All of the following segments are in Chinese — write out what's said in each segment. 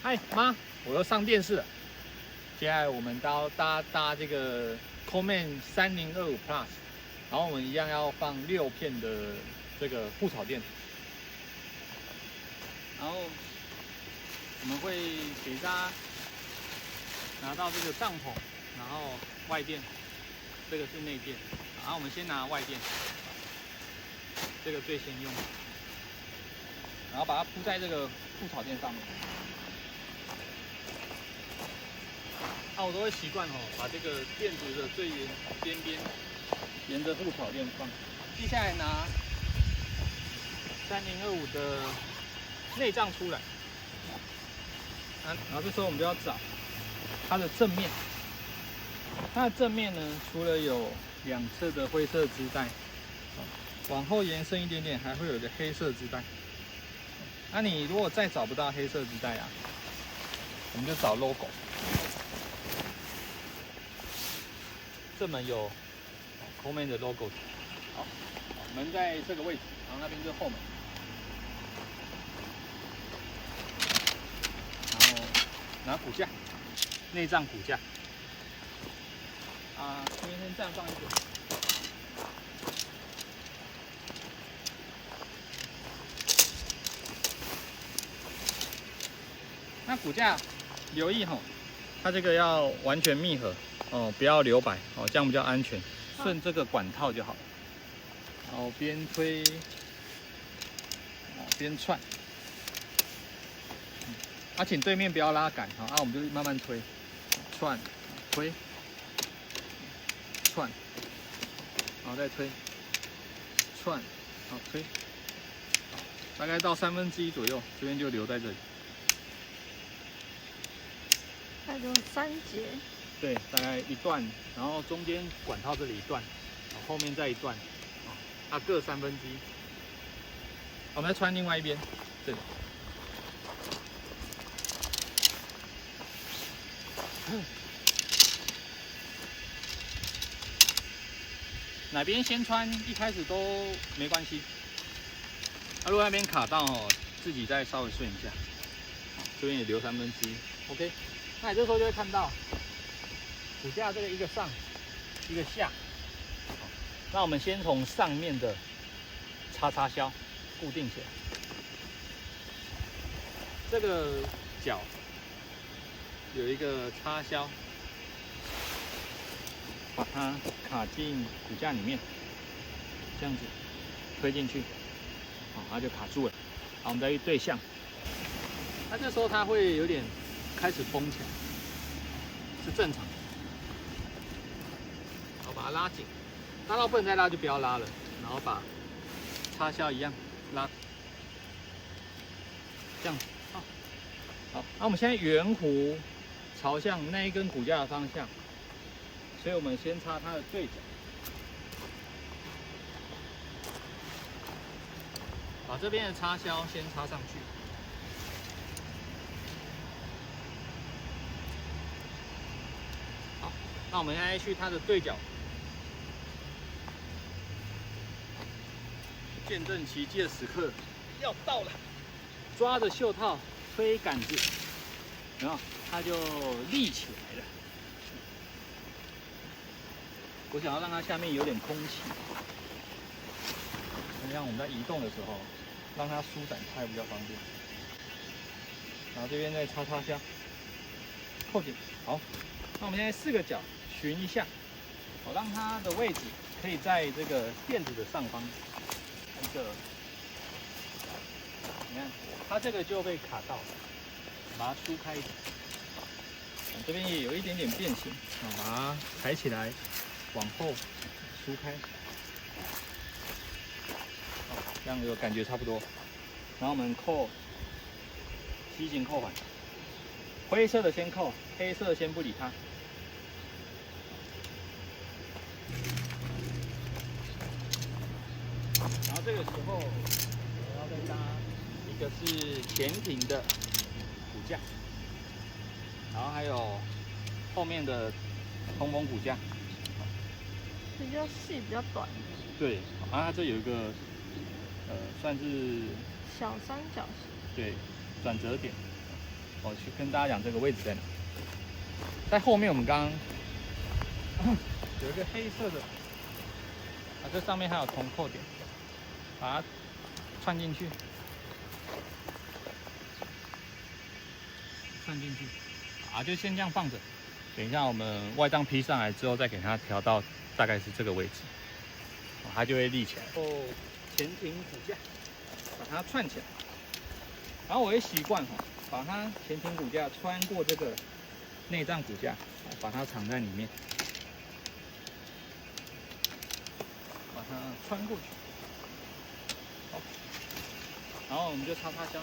嗨妈，我又上电视了。接下来我们搭这个 Coleman 3025 Plus， 然后我们一样要放6片的这个护草垫，然后我们会给大家拿到这个帐篷，然后外垫，这个是内垫，然后我们先拿外垫，这个最先用，然后把它铺在这个护草垫上面。我都会习惯把这个垫子的最边边沿着护草垫放。接下来拿3025的内帐出来，然后这时候我们就要找它的正面。它的正面呢，除了有2侧的灰色织带，往后延伸一点点，还会有一个黑色织带。那你如果再找不到黑色织带啊，我们就找 logo。正门有 Coleman 的 logo， 好，门在这个位置，然后那边就是后门，然后拿骨架，内帐骨架，这边先暂放一点，那骨架留意它这个要完全密合。不要留白这样比较安全。顺这个管套就好了，然后边推，边串。请对面不要拉杆我们就慢慢推，串，推，串，然后再推，串，好推，大概到1/3左右，这边就留在这里。它就3节。对，大概1段，然后中间管套这里1段，后面再1段，各1/3。我们再穿另外一边，这里。哪边先穿，一开始都没关系。如果那边卡到自己再稍微顺一下，这边也留1/3。OK， 那你这时候就会看到。骨架这个一个上，一个下。那我们先从上面的叉销固定起来。这个角有一个插销，把它卡进骨架里面，这样子推进去，它就卡住了。好，我们再去对向。那这时候它会有点开始绷起来，是正常的。把它拉紧，拉到不能再拉就不要拉了，然后把插销一样拉，这样好。那我们现在圆弧朝向那一根骨架的方向，所以我们先插它的对角，把这边的插销先插上去。好，那我们现在去它的对角。见证奇迹的时刻要到了，抓着袖套推杆子，有没有？它就立起来了。我想要让它下面有点空气，这样我们在移动的时候，让它舒展开比较方便。然后这边再插销，扣紧。好，那我们现在4个角寻一下，让它的位置可以在这个垫子的上方。你看，它这个就被卡到了，把它梳开一点。这边也有一点点变形，把它抬起来，往后梳开。这样就感觉差不多。然后我们扣梯形扣环，灰色的先扣，黑色先不理它。然后这个时候，我要再搭一个是前庭的骨架，然后还有后面的通风骨架，比较细，比较短。对，它这有一个算是小三角形。对，转折点。我去跟大家讲这个位置在哪。在后面我们刚刚有一个黑色的，这上面还有铜扣点，把它串进去，就先这样放着。等一下我们外帐披上来之后，再给它调到大概是这个位置，它就会立起来。然后前庭骨架，把它串起来。然后我会习惯把它前庭骨架穿过这个内帐骨架，把它藏在里面，把它穿过去。好，然后我们就擦擦胶，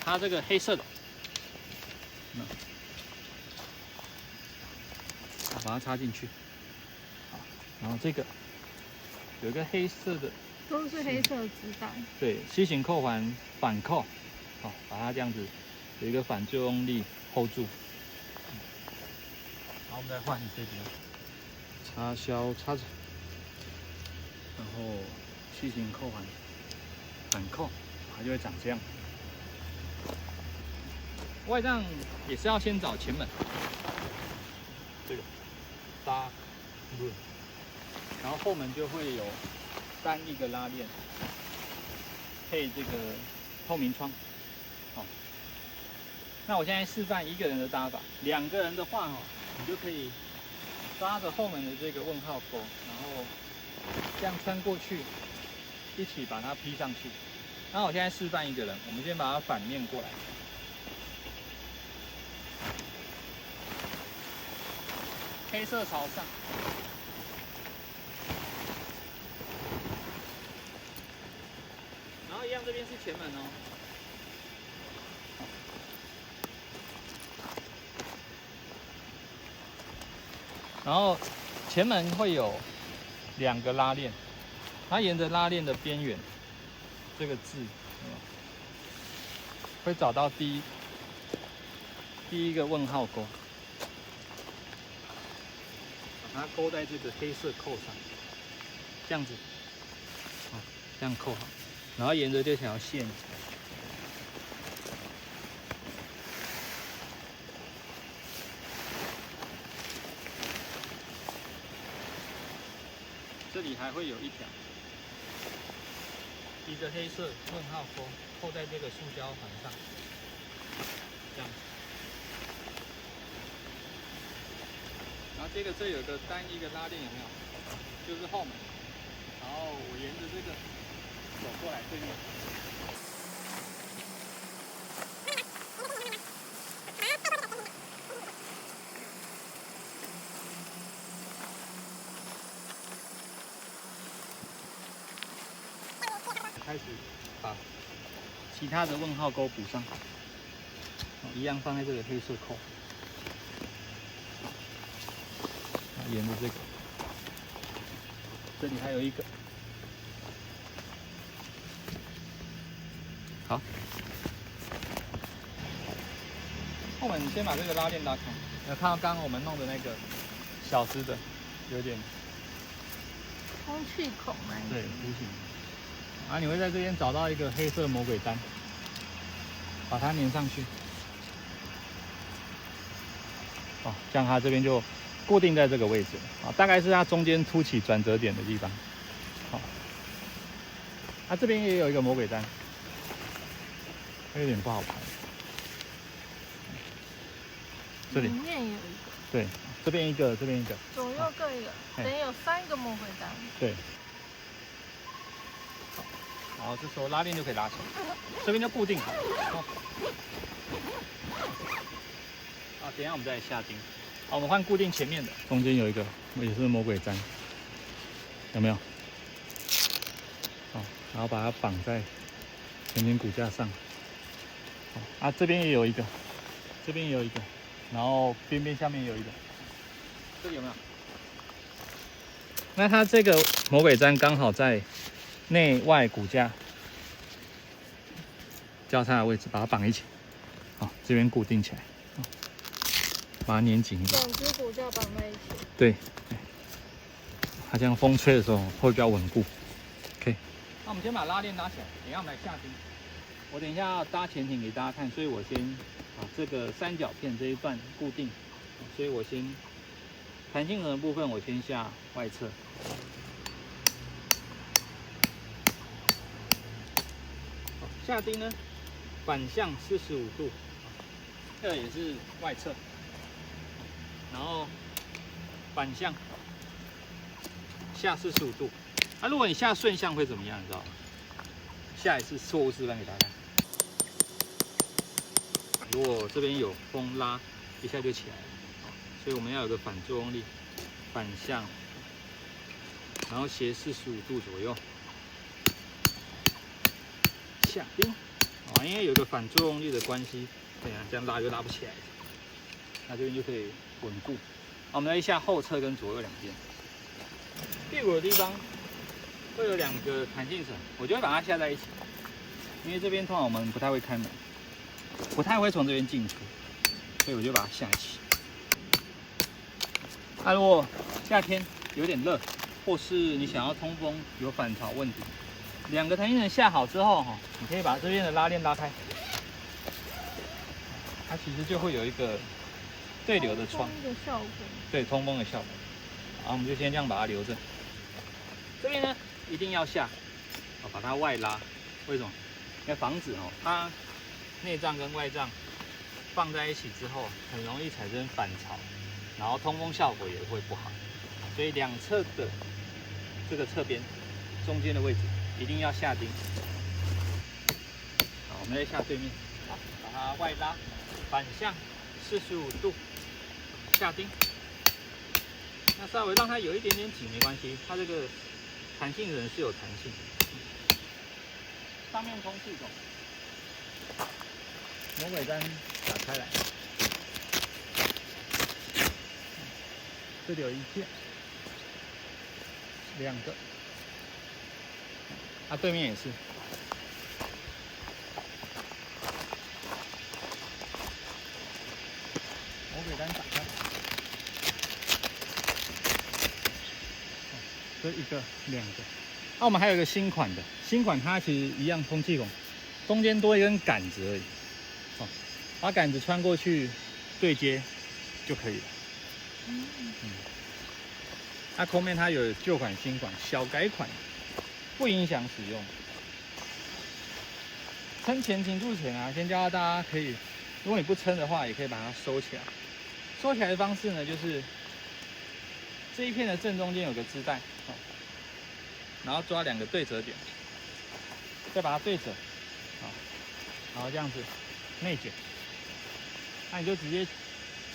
它这个黑色的，把它插进去。好，然后这个有一个黑色的，都是黑色的纸带。对，C 型扣环反扣，好，把它这样子有一个反作用力 hold 住。然后我们再换这边，插销插着，然后C 型扣环反扣，它就会长这样。外帐也是要先找前门，这个搭轮，然后后门就会有单一个拉链，配这个透明窗。好，那我现在示范一个人的搭法，两个人的话你就可以抓着后门的这个问号钩，然后这样穿过去，一起把它披上去。那我现在示范一个人，我们先把它反面过来。黑色朝上，然后一样这边是前门哦。然后前门会有2个拉链，它沿着拉链的边缘，这个字会找到第一个问号钩。把它勾在这个黑色扣上，这样子，这样扣好，然后沿着这条线，这里还会有一条，一个黑色问号钩扣在这个塑胶环上，这样子。然后这有个单一个拉链，有没有？就是后门。然后我沿着这个走过来对面。开始把其他的问号钩补上，一样放在这个黑色扣。沿着这个，这里还有一个，好，后门先把这个拉链拉开，有看到刚刚我们弄的那个小只的，有点空气孔那一对弧形，啊，你会在这边找到一个黑色魔鬼毡，把它粘上去，哦，这样它这边就固定在这个位置啊，大概是它中间凸起转折点的地方。好，它这边也有一个魔鬼毡，有点不好排。这里面有一个，对，这边一个，这边一个，左右各一个，等于有3个魔鬼毡。对。好，然后这时候拉链就可以拉起来，这边就固定好。哦。啊，等一下我们再下钉。好，我们换固定前面的，中间有一个也是魔鬼毡，有没有？好，然后把它绑在前庭骨架上。好，啊，这边也有一个，这边也有一个，然后边边下面也有一个，这里有没有？那它这个魔鬼毡刚好在内外骨架交叉的位置，把它绑一起。好，这边固定起来。把它粘紧一点，2只骨架绑在一起。对，它这样风吹的时候会比较稳固。OK， 那我们先把拉链拉起来，等一下我们来下钉。我等一下要搭前庭给大家看，所以我先把这个三角片这一段固定，所以我先弹性绳的部分我先下外侧，下钉呢反向45度，这个也是外侧，然后反向下45度。那、如果你下顺向会怎么样？你知道吗？下一次错误示范给大家看。如果这边有风拉，一下就起来了，所以我们要有个反作用力，反向，然后斜45度左右下钉，啊，因为有个反作用力的关系，对啊，这样拉就拉不起来，那这边就可以稳固。好，我们来一下后侧跟左右两边，屁股的地方会有2个弹性绳，我就会把它下在一起，因为这边通常我们不太会开门，不太会从这边进出，所以我就把它下起。那、如果夏天有点热，或是你想要通风有反潮问题，2个弹性绳下好之后，你可以把这边的拉链拉开，它其实就会有一个对流的窗，的效果。对，通风的效果。好，我们就先这样把它留着。这边呢，一定要下，把它外拉。为什么？要防止它内脏跟外脏放在一起之后，很容易产生反潮，然后通风效果也会不好。所以2侧的这个侧边中间的位置一定要下钉。好，我们再下对面，把它外拉，反向45度下钉。那稍微让它有一点点紧没关系，它这个弹性绳是有弹性的。上面通气孔，魔鬼毡打开来，这里有1片，2个，啊，对面也是。魔鬼毡打开，这1个、2个。那、我们还有一个新款的，新款它其实一样通气孔，中间多一根杆子而已，把杆子穿过去对接就可以了。那后面它有旧款、新款、小改款，不影响使用。撑前停住前啊，先教大家可以，如果你不撑的话，也可以把它收起来。收起来的方式呢，就是这一片的正中间有个织带。然后抓2个对折点，再把它对折，然后这样子内卷，那你就直接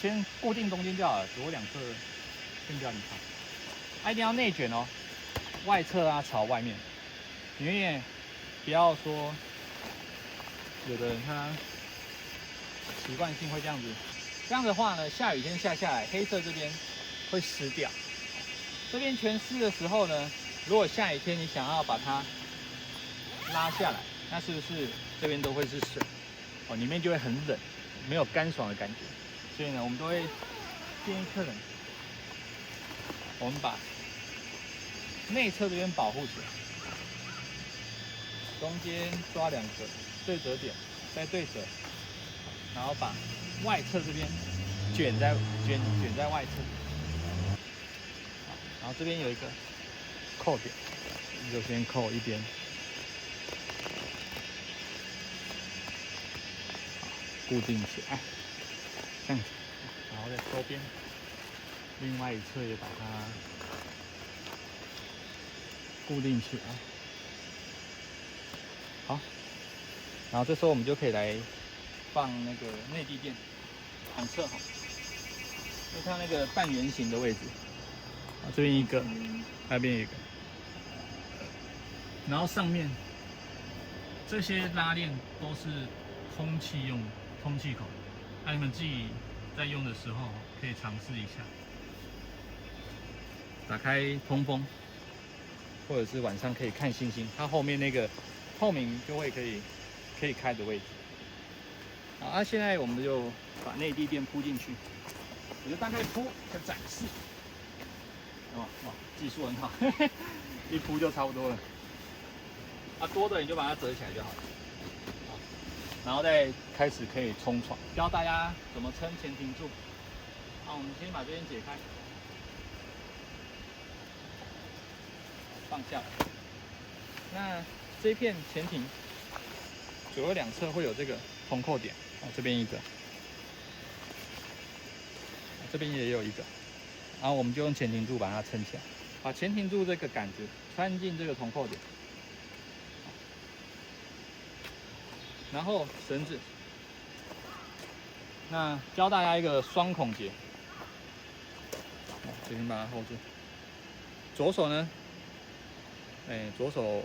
先固定中间就好了，左2侧先不要理它，一定要内卷哦，外侧啊朝外面，你也不要说有的人他习惯性会这样子，这样的话呢，下雨天下下来，黑色这边会湿掉，这边全湿的时候呢。如果下雨天你想要把它拉下来，那是不是这边都会是水？里面就会很冷，没有干爽的感觉。所以呢，我们都会建议客人，我们把内侧这边保护起来，中间抓2个对折点，再对折，然后把外侧这边卷在外侧，然后这边有一个扣点，你就先扣一边，固定起来，这样子，然后再收边，另外一侧也把它固定起来。好，然后这时候我们就可以来放那个内地垫，两侧哈，就像那个半圆形的位置，这边一个，那边一个。然后上面这些拉链都是通气用通气孔，那你们自己在用的时候可以尝试一下，打开通风，或者是晚上可以看星星，它后面那个透明就会可以开的位置。好，那现在我们就把内地垫铺进去，我就大概铺个展示，哇，技术很好，一铺就差不多了。多的你就把它折起来就好了。好，然后再开始可以冲床，教大家怎么撑前庭柱。好，我们先把这边解开，放下来。那这一片前庭左右两侧会有这个铜扣点，哦，这边一个，这边也有一个，然后我们就用前庭柱把它撑起来，把前庭柱这个杆子穿进这个铜扣点，然后绳子。那教大家一个双孔结，这边把它 hold 住。左手呢，左手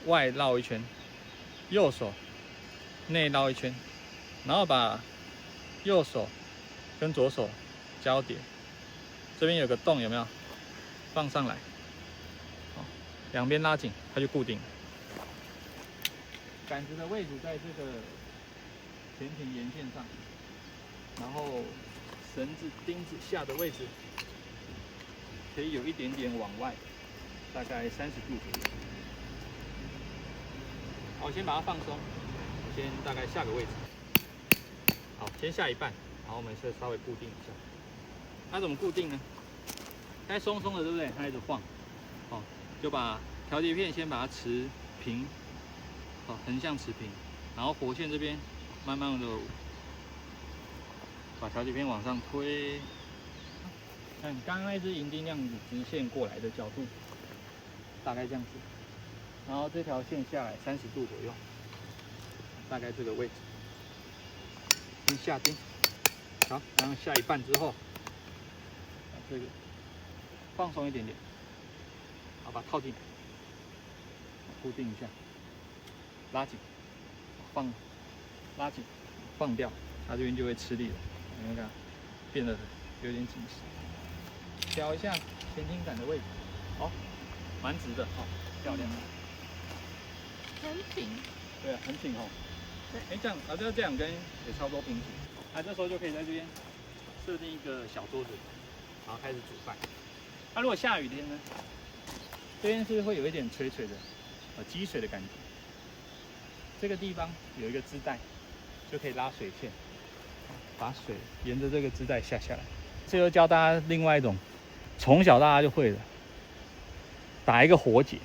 外绕一圈，右手内绕一圈，然后把右手跟左手交叠，这边有个洞，有没有？放上来，两边拉紧，它就固定了。杆子的位置在这个前庭沿线上，然后绳子钉子下的位置可以有一点点往外，大概30度左右。好，我先把它放松，我先大概下个位置。好，先下一半，然后我们是稍微固定一下。它怎么固定呢？该松松的，对不对？它一直晃，好，就把调节片先把它持平，好，横向持平，然后活线这边慢慢的把调节片往上推。看刚刚那只银钉这样子直线过来的角度，大概这样子。然后这条线下来30度左右，大概这个位置。先下钉，好，然后下一半之后，把这个放松一点点，好，把它套进来，固定一下，拉紧，拉紧，放掉，它这边就会吃力了。你们看，变得有点紧实。调一下前庭杆的位置，好，蛮直的，好，漂亮。很紧。对啊，很紧哦。对。这样啊，这两根也差不多平行。那这时候就可以在这边设定一个小桌子，然后开始煮饭。那如果下雨天呢，这边是会有一点垂垂的，积水的感觉。这个地方有一个织带，就可以拉水线，把水沿着这个织带下来。这就教大家另外一种，从小大家就会的，打一个活结。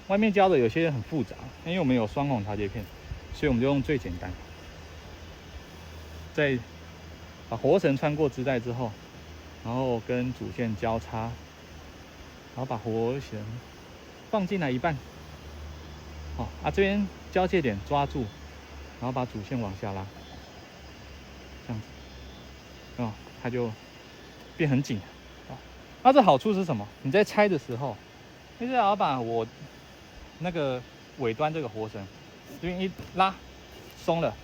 外面教的有些很复杂，因为我们有双孔调节片，所以我们就用最简单。再把活绳穿过织带之后，然后跟主线交叉，然后把活绳放进来一半，好这边交界点抓住，然后把主线往下拉，这样子，它就变很紧。那这好处是什么？你在拆的时候，就是要把我那个尾端这个活绳这边一拉松了，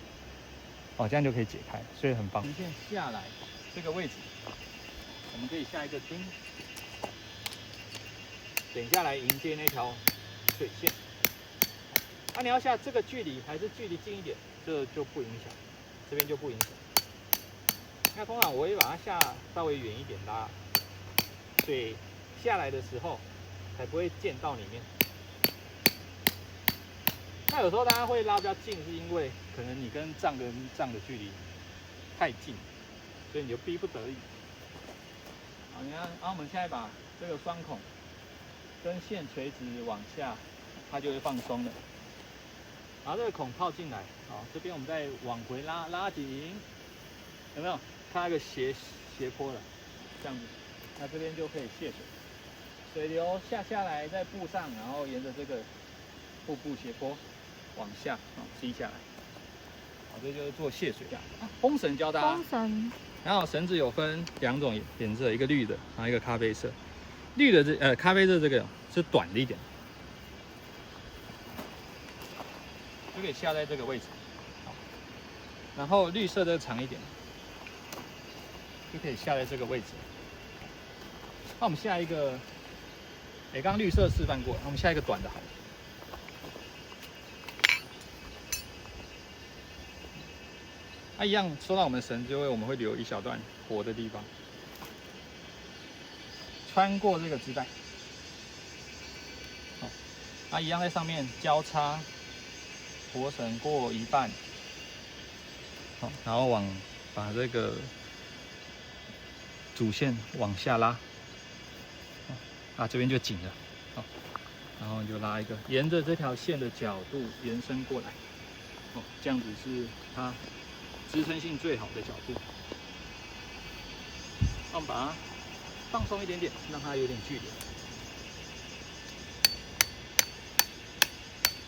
这样就可以解开，所以很棒。直线下来这个位置，我们可以下一个钉，点下来迎接那条水线。你要下这个距离还是距离近一点，这就不影响，这边就不影响。那通常我会把它下稍微远一点拉，水下来的时候才不会溅到里面。那有时候大家会拉比较近，是因为可能你跟杖跟杖的距离太近，所以你就逼不得已。好，你看，然后我们现在把这个双孔跟线垂直往下，它就会放松了。然后这个孔套进来，好，这边我们再往回拉紧，有没有？看那个斜坡了，这样子，那这边就可以泄水，水流下来再布上，然后沿着这个瀑布斜坡往下吸下来，好，这就是做泄水。风绳教大家，风绳，然后绳子有分2种颜色，一个绿的，然后一个咖啡色。绿的咖啡色这个是短的一点，就可以下在这个位置。好，然后绿色的长一点，就可以下在这个位置。那我们下一个，刚刚绿色示范过，那我们下一个短的好了。一样收到我们的绳之后，我们会留一小段活的地方，穿过这个织带，好，一样在上面交叉，活绳过一半，好，然后把这个主线往下拉，这边就紧了，好，然后就拉一个，沿着这条线的角度延伸过来，这样子是它支撑性最好的角度。我们把它放松一点点，让它有点距离。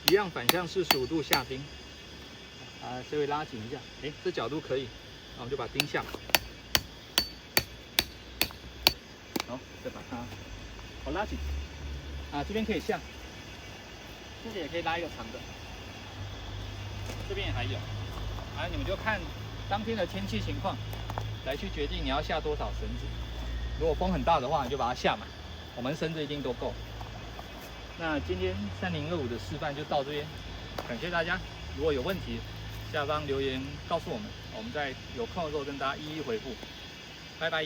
一样反向45度下钉，稍微拉紧一下，这角度可以，然后我们就把钉下来。好，再把它拉紧，这边可以下，这里也可以拉一个长的，这边也还有，你们就看当天的天气情况来去决定你要下多少绳子。如果风很大的话，你就把它下满，我们绳子一定都够。那今天3025的示范就到这边，感谢大家。如果有问题，下方留言告诉我们，我们在有空的时候跟大家一一回复。拜拜。